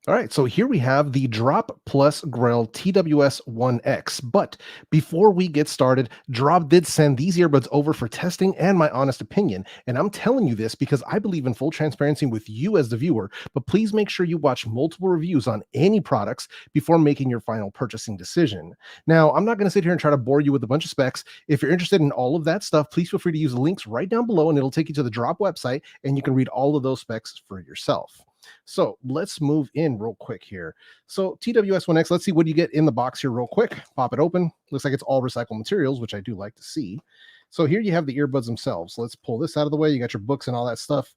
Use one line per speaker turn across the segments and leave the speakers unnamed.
All right, so here we have the Drop Grell TWS1X. But before we get started, Drop did send these earbuds over for testing and my honest opinion. And I'm telling you this because I believe in full transparency with you as the viewer, but please make sure you watch multiple reviews on any products before making your final purchasing decision. Now, I'm not going to sit here and try to bore you with a bunch of specs. If you're interested in all of that stuff, please feel free to use the links right down below and it'll take you to the Drop website and you can read all of those specs for yourself. So let's move in real quick here. So TWS1X, let's see what you get in the box here real quick. Pop it open. Looks like it's all recycled materials, which I do like to see. So here you have the earbuds themselves. Let's pull this out of the way. You got your books and all that stuff.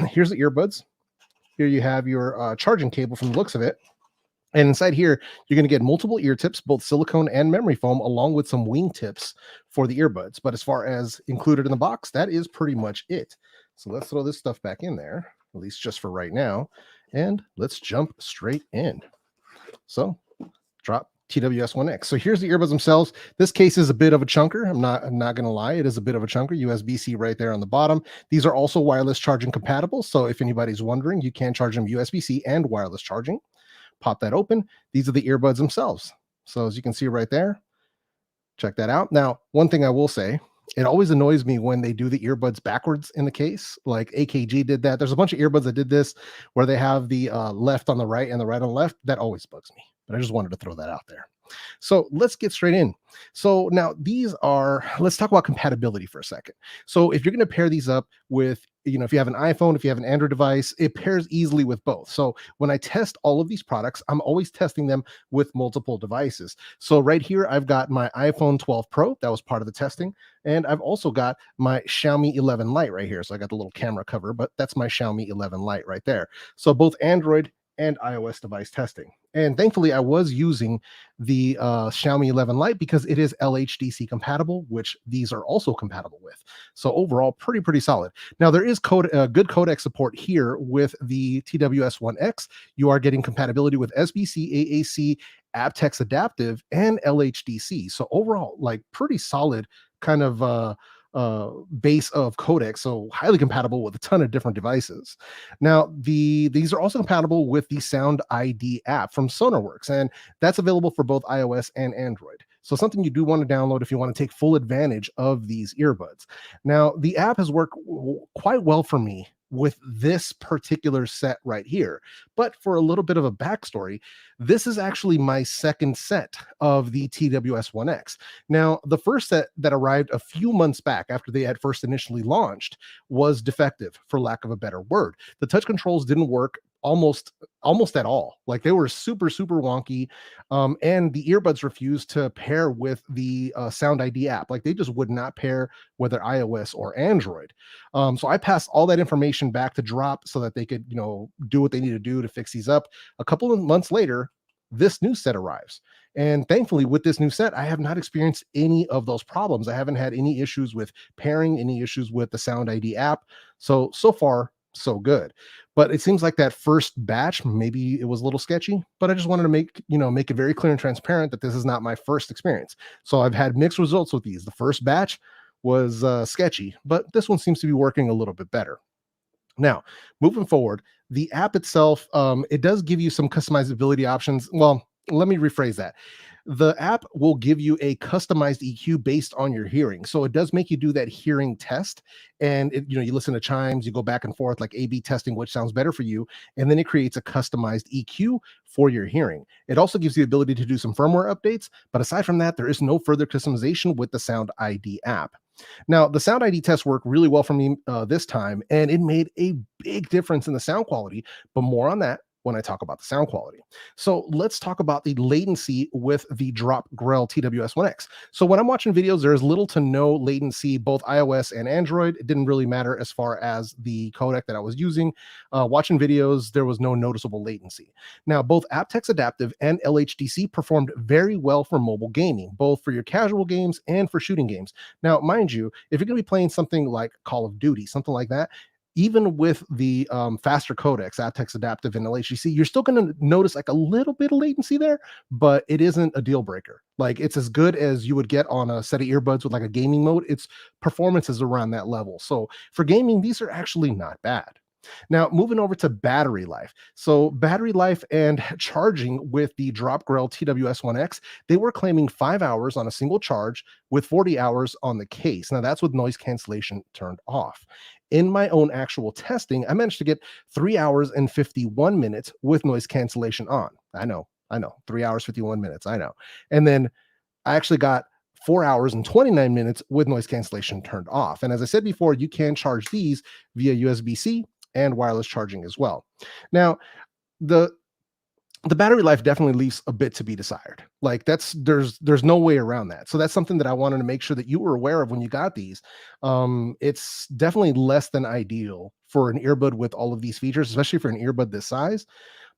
Here's the earbuds. Here you have your charging cable from the looks of it. And inside here, you're going to get multiple ear tips, both silicone and memory foam, along with some wing tips for the earbuds. But as far as included in the box, that is pretty much it. So let's throw this stuff back in there, at least just for right now. And let's jump straight in. So Drop TWS1X. So here's the earbuds themselves. This case is a bit of a chunker. I'm not going to lie. It is a bit of a chunker. USB-C right there on the bottom. These are also wireless charging compatible. So if anybody's wondering, you can charge them USB-C and wireless charging. Pop that open. These are the earbuds themselves. So as you can see right there, check that out. Now, one thing I will say, it always annoys me when they do the earbuds backwards in the case, like AKG did that. There's a bunch of earbuds that did this where they have the left on the right and the right on the left. That always bugs me, but I just wanted to throw that out there. So let's get straight in. So now let's talk about compatibility for a second. So if you're going to pair these up with, if you have an iPhone, if you have an Android device, it pairs easily with both. So when I test all of these products, I'm always testing them with multiple devices. So right here, I've got my iPhone 12 Pro. That was part of the testing. And I've also got my Xiaomi 11 Lite right here. So I got the little camera cover, but that's my Xiaomi 11 Lite right there. So both Android and iOS device testing. And thankfully, I was using the Xiaomi 11 Lite because it is LHDC compatible, which these are also compatible with. So overall, pretty solid. Now, there is good codec support here with the TWS1X. You are getting compatibility with SBC, AAC, aptX Adaptive, and LHDC. So overall, like pretty solid kind of base of codec, so highly compatible with a ton of different devices. Now, these are also compatible with the SoundID app from SonarWorks, and that's available for both iOS and Android. So something you do want to download if you want to take full advantage of these earbuds. Now, the app has worked quite well for me with this particular set right here. But for a little bit of a backstory, this is actually my second set of the TWS1X. Now, the first set that arrived a few months back after they had first initially launched was defective, for lack of a better word. The touch controls didn't work almost at all. Like they were super wonky, and the earbuds refused to pair with the SoundID app. Like they just would not pair whether iOS or Android. So I passed all that information back to Drop so that they could do what they need to do to fix these up. A couple of months later, this new set arrives, and thankfully with this new set I have not experienced any of those problems. I haven't had any issues with pairing, any issues with the SoundID app. So far so good. But it seems like that first batch, maybe it was a little sketchy, but I just wanted to make it very clear and transparent that this is not my first experience. So I've had mixed results with these. The first batch was sketchy, but this one seems to be working a little bit better. Now, moving forward, the app itself, it does give you some customizability options. Well, let me rephrase that. The app will give you a customized EQ based on your hearing. So it does make you do that hearing test. And you listen to chimes, you go back and forth like A/B testing, which sounds better for you. And then it creates a customized EQ for your hearing. It also gives you the ability to do some firmware updates. But aside from that, there is no further customization with the SoundID app. Now, the SoundID test worked really well for me this time, and it made a big difference in the sound quality. But more on that when I talk about the sound quality. So let's talk about the latency with the Drop Grell TWS1X. So when I'm watching videos, there's little to no latency, both iOS and Android. It didn't really matter as far as the codec that I was using. Watching videos, there was no noticeable latency. Now, both aptX Adaptive and LHDC performed very well for mobile gaming, both for your casual games and for shooting games. Now, mind you, if you're going to be playing something like Call of Duty, something like that, even with the faster codecs, aptX Adaptive and LHDC, you're still going to notice like a little bit of latency there, but it isn't a deal breaker. Like it's as good as you would get on a set of earbuds with like a gaming mode. Its performance is around that level. So for gaming, these are actually not bad. Now, moving over to battery life. So, battery life and charging with the Drop Grell TWS1X, they were claiming 5 hours on a single charge with 40 hours on the case. Now, that's with noise cancellation turned off. In my own actual testing, I managed to get 3 hours and 51 minutes with noise cancellation on. I know, 3 hours, 51 minutes. I know. And then I actually got 4 hours and 29 minutes with noise cancellation turned off. And as I said before, you can charge these via USB-C and wireless charging as well. Now, the the battery life definitely leaves a bit to be desired. Like there's no way around that. So that's something that I wanted to make sure that you were aware of when you got these. It's definitely less than ideal for an earbud with all of these features, especially for an earbud this size.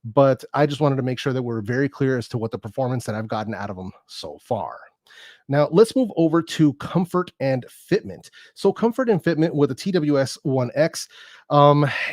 But I just wanted to make sure that we're very clear as to what the performance that I've gotten out of them so far. Now let's move over to comfort and fitment. So comfort and fitment with a TWS1X,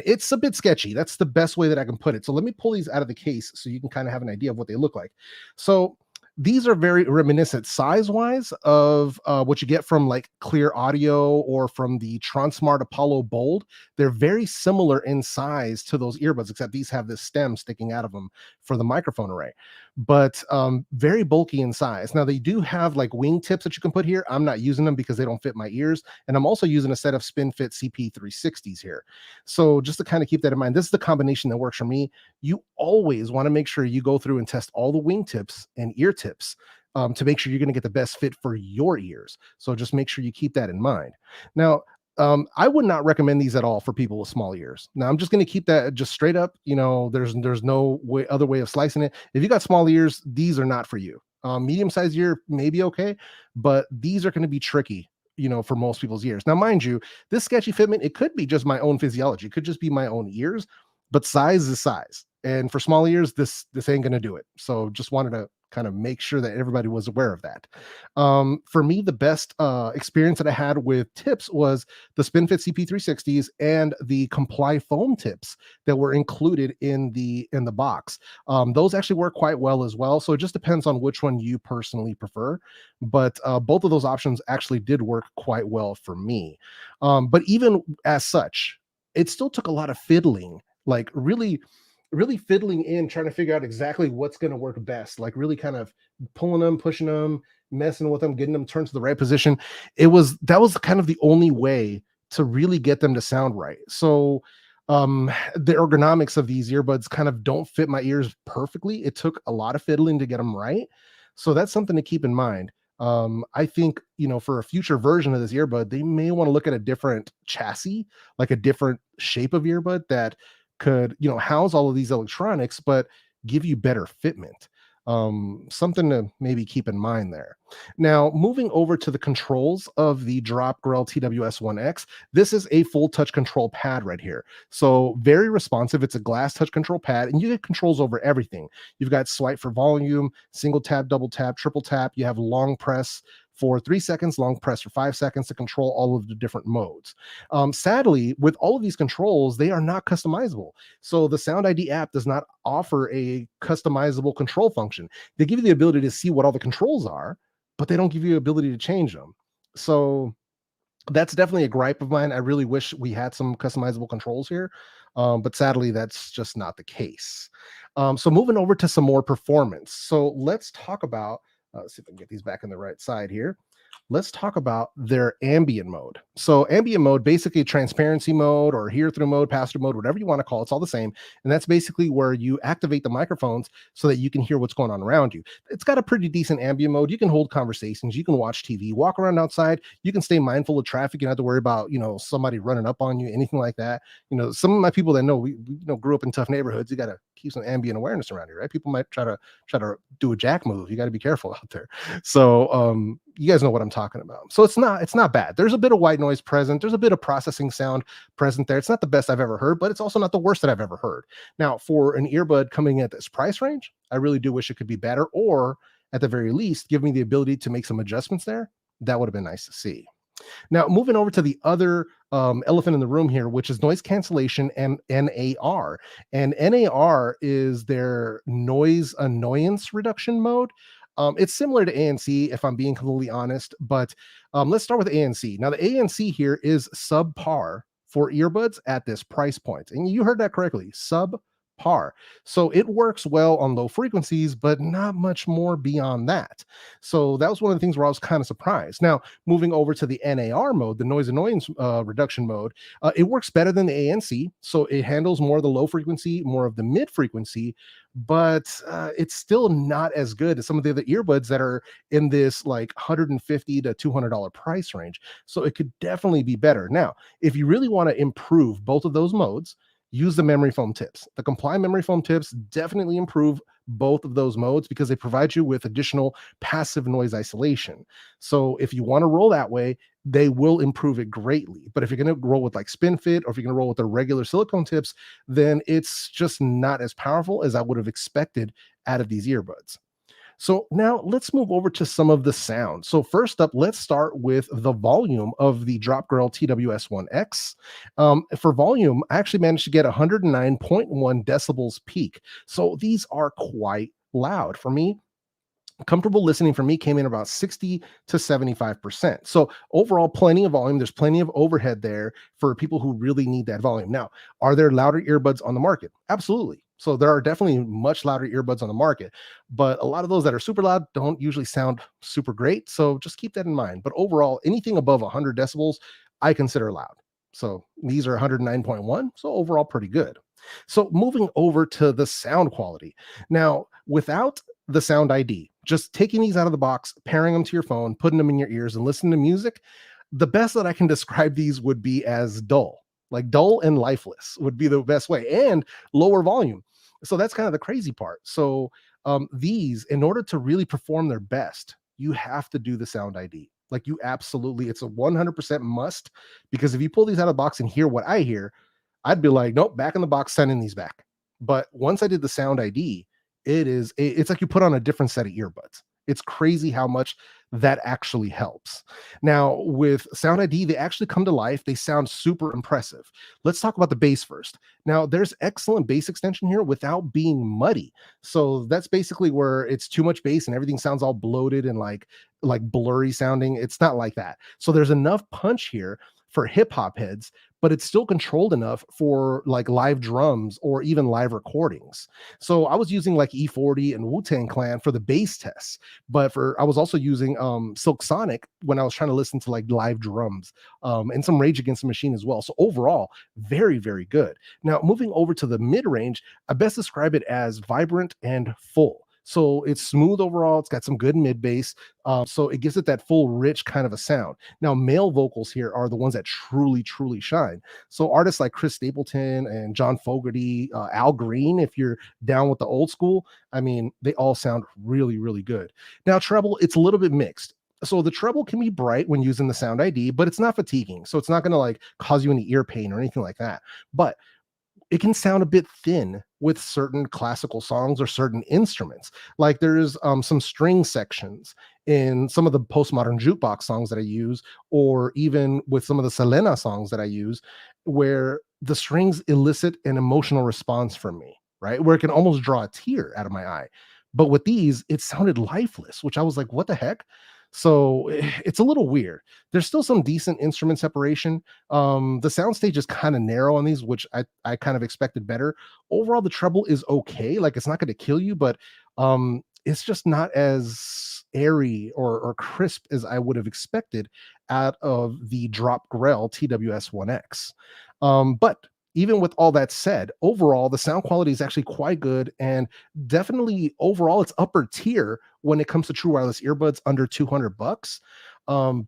it's a bit sketchy. That's the best way that I can put it. So let me pull these out of the case so you can kind of have an idea of what they look like. So these are very reminiscent size-wise of what you get from like Clear Audio or from the Tronsmart Apollo Bold. They're very similar in size to those earbuds, except these have this stem sticking out of them for the microphone array, but very bulky in size. Now they do have like wing tips that you can put here. I'm not using them because they don't fit my ears, and I'm also using a set of SpinFit CP360s here. So just to kind of keep that in mind, this is the combination that works for me. You always want to make sure you go through and test all the wing tips and ear tips to make sure you're going to get the best fit for your ears. So just make sure you keep that in mind. Now, I would not recommend these at all for people with small ears. Now, I'm just going to keep that just straight up. You know, there's no other way of slicing it. If you got small ears, these are not for you. Medium-sized ear, maybe okay, but these are going to be tricky, you know, for most people's ears. Now, mind you, this sketchy fitment, it could be just my own physiology. It could just be my own ears, but size is size. And for small ears, this ain't going to do it. So just wanted to kind of make sure that everybody was aware of that. For me, the best experience that I had with tips was the SpinFit CP360s and the Comply foam tips that were included in the box. Those actually work quite well as well. So it just depends on which one you personally prefer. But both of those options actually did work quite well for me. But even as such, it still took a lot of fiddling, like really fiddling in, trying to figure out exactly what's going to work best, like really kind of pulling them, pushing them, messing with them, getting them turned to the right position. That was kind of the only way to really get them to sound right. So the ergonomics of these earbuds kind of don't fit my ears perfectly. It took a lot of fiddling to get them right. So that's something to keep in mind. I think, you know, for a future version of this earbud, they may want to look at a different chassis, like a different shape of earbud that could, you know, house all of these electronics, but give you better fitment. Something to maybe keep in mind there. Now, moving over to the controls of the Drop Grell TWS1X, this is a full touch control pad right here. So very responsive. It's a glass touch control pad, and you get controls over everything. You've got swipe for volume, single tap, double tap, triple tap. You have long press for 3 seconds, long press for 5 seconds to control all of the different modes. Sadly, with all of these controls, they are not customizable. So the SoundID app does not offer a customizable control function. They give you the ability to see what all the controls are, but they don't give you the ability to change them. So that's definitely a gripe of mine. I really wish we had some customizable controls here, but sadly, that's just not the case. So moving over to some more performance. So let's talk about, let's see if I can get these back on the right side here. Let's talk about their ambient mode. So ambient mode, basically transparency mode or hear through mode, pass through mode, whatever you want to call it, it's all the same. And that's basically where you activate the microphones so that you can hear what's going on around you. It's got a pretty decent ambient mode. You can hold conversations, you can watch TV, walk around outside, you can stay mindful of traffic. You don't have to worry about, you know, somebody running up on you, anything like that. You know, some of my people that know, we you know, grew up in tough neighborhoods, you got to keep some ambient awareness around here, right? People might try to do a jack move. You got to be careful out there. So you guys know what I'm talking about. So it's not bad. There's a bit of white noise present. There's a bit of processing sound present there. It's not the best I've ever heard, but it's also not the worst that I've ever heard. Now, for an earbud coming at this price range, I really do wish it could be better, or at the very least, give me the ability to make some adjustments there. That would have been nice to see. Now, moving over to the other elephant in the room here, which is noise cancellation and NAR. And NAR is their noise annoyance reduction mode. It's similar to ANC, if I'm being completely honest, but let's start with ANC. Now, the ANC here is subpar for earbuds at this price point. And you heard that correctly, subpar. So it works well on low frequencies, but not much more beyond that. So that was one of the things where I was kind of surprised. Now, moving over to the NAR mode, the noise annoyance reduction mode, it works better than the ANC. So it handles more of the low frequency, more of the mid frequency, but it's still not as good as some of the other earbuds that are in this like $150 to $200 price range. So it could definitely be better. Now, if you really want to improve both of those modes, use the memory foam tips. The Comply memory foam tips definitely improve both of those modes because they provide you with additional passive noise isolation. So if you want to roll that way, they will improve it greatly. But if you're going to roll with like SpinFit, or if you're going to roll with the regular silicone tips, then it's just not as powerful as I would have expected out of these earbuds. So now let's move over to some of the sound. So first up, let's start with the volume of the Drop Grell TWS1X. For volume, I actually managed to get 109.1 decibels peak. So these are quite loud. For me, comfortable listening for me came in about 60 to 75%. So overall, plenty of volume. There's plenty of overhead there for people who really need that volume. Now, are there louder earbuds on the market? Absolutely. So there are definitely much louder earbuds on the market, but a lot of those that are super loud don't usually sound super great. So just keep that in mind. But overall, anything above 100 decibels, I consider loud. So these are 109.1. So overall, pretty good. So moving over to the sound quality. Now, without the SoundID, just taking these out of the box, pairing them to your phone, putting them in your ears and listening to music, the best that I can describe these would be as dull. Like dull and lifeless would be the best way, and lower volume. So that's kind of the crazy part. So these, in order to really perform their best, you have to do the SoundID. Like you absolutely, it's a 100% must, because if you pull these out of the box and hear what I hear, I'd be like, nope, back in the box, sending these back. But once I did the SoundID, it's like you put on a different set of earbuds. It's crazy how much that actually helps. Now, with SoundID, they actually come to life. They sound super impressive. Let's talk about the bass first. Now, there's excellent bass extension here without being muddy. So that's basically where it's too much bass and everything sounds all bloated and like blurry sounding. It's not like that. So there's enough punch here for hip hop heads, but it's still controlled enough for like live drums or even live recordings. So I was using like E40 and Wu-Tang Clan for the bass tests, but I was also using Silk Sonic when I was trying to listen to like live drums, and some Rage Against the Machine as well. So overall, very, very good. Now, moving over to the mid-range, I best describe it as vibrant and full. So it's smooth overall. It's got some good mid bass. So it gives it that full, rich kind of a sound. Now, male vocals here are the ones that truly, truly shine. So artists like Chris Stapleton and John Fogerty, Al Green, if you're down with the old school, I mean, they all sound really, really good. Now, treble, it's a little bit mixed. So the treble can be bright when using the SoundID, but it's not fatiguing. So it's not going to like cause you any ear pain or anything like that. But it can sound a bit thin with certain classical songs or certain instruments. Like there's some string sections in some of the postmodern jukebox songs that I use, or even with some of the Selena songs that I use, where the strings elicit an emotional response from me, right? Where it can almost draw a tear out of my eye. But with these, it sounded lifeless, which I was like, what the heck? So it's a little weird. There's still some decent instrument separation. The soundstage is kind of narrow on these, which I kind of expected better. Overall, the treble is okay. Like it's not going to kill you, but it's just not as airy or crisp as I would have expected out of the Drop Grell TWS1X. But even with all that said, overall, the sound quality is actually quite good, and definitely overall, it's upper tier when it comes to true wireless earbuds under $200.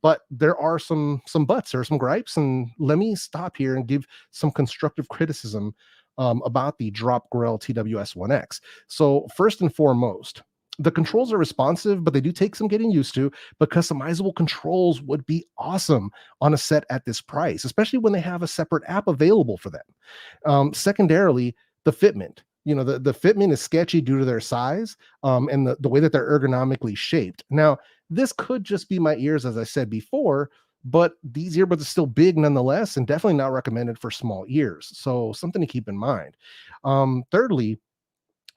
But there are some buts, there are some gripes, and let me stop here and give some constructive criticism about the Drop Grell TWS1X. So first and foremost, the controls are responsive, but they do take some getting used to, but customizable controls would be awesome on a set at this price, especially when they have a separate app available for them. Secondarily, the fitment. You know, the fitment is sketchy due to their size, and the way that they're ergonomically shaped. Now, this could just be my ears, as I said before, but these earbuds are still big nonetheless, and definitely not recommended for small ears. So something to keep in mind. Thirdly,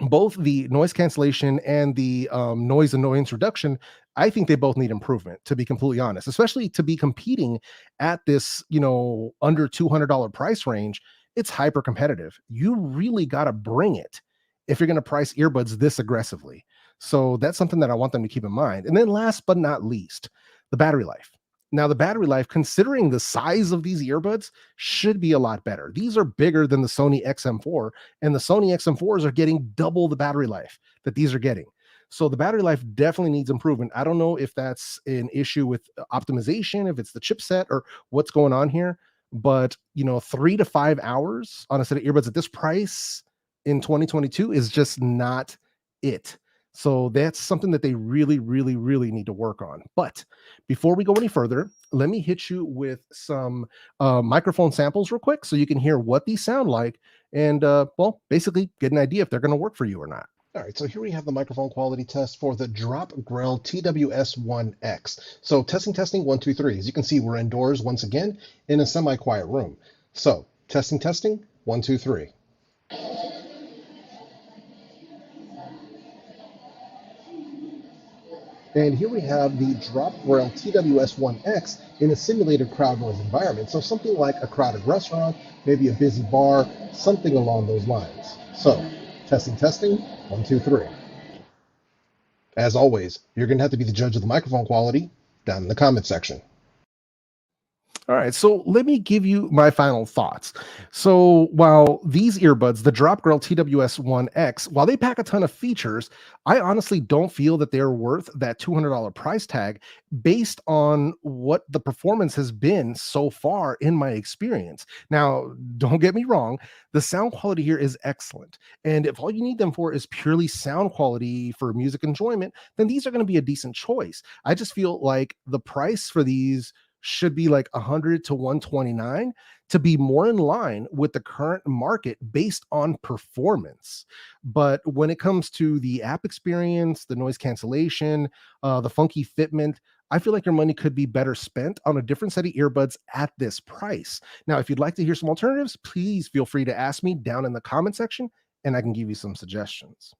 both the noise cancellation and the noise annoyance reduction, I think they both need improvement, to be completely honest, especially to be competing at this, under $200 price range. It's hyper competitive. You really got to bring it if you're going to price earbuds this aggressively. So that's something that I want them to keep in mind. And then last but not least, the battery life. Now, the battery life, considering the size of these earbuds, should be a lot better. These are bigger than the Sony XM4, and the Sony XM4s are getting double the battery life that these are getting. So the battery life definitely needs improvement. I don't know if that's an issue with optimization, if it's the chipset or what's going on here, but 3 to 5 hours on a set of earbuds at this price in 2022 is just not it. So that's something that they really, really, really need to work on. But before we go any further, let me hit you with some microphone samples real quick so you can hear what these sound like and, basically get an idea if they're going to work for you or not. All right, so here we have the microphone quality test for the Drop Grell TWS1X. So testing, 1, 2, 3. As you can see, we're indoors once again in a semi-quiet room. So testing, 1, 2, 3. And here we have the Drop Grell TWS1X in a simulated crowd noise environment. So something like a crowded restaurant, maybe a busy bar, something along those lines. So testing, 1, 2, 3. As always, you're going to have to be the judge of the microphone quality down in the comment section. All right, so let me give you my final thoughts. So while these earbuds, the Drop Grell TWS1X, while they pack a ton of features, I honestly don't feel that they're worth that $200 price tag based on what the performance has been so far in my experience. Now, don't get me wrong, the sound quality here is excellent. And if all you need them for is purely sound quality for music enjoyment, then these are going to be a decent choice. I just feel like the price for these should be like 100 to 129 to be more in line with the current market based on performance. But when it comes to the app experience, the noise cancellation, the funky fitment, I feel like your money could be better spent on a different set of earbuds at this price. Now, if you'd like to hear some alternatives, please feel free to ask me down in the comment section and I can give you some suggestions.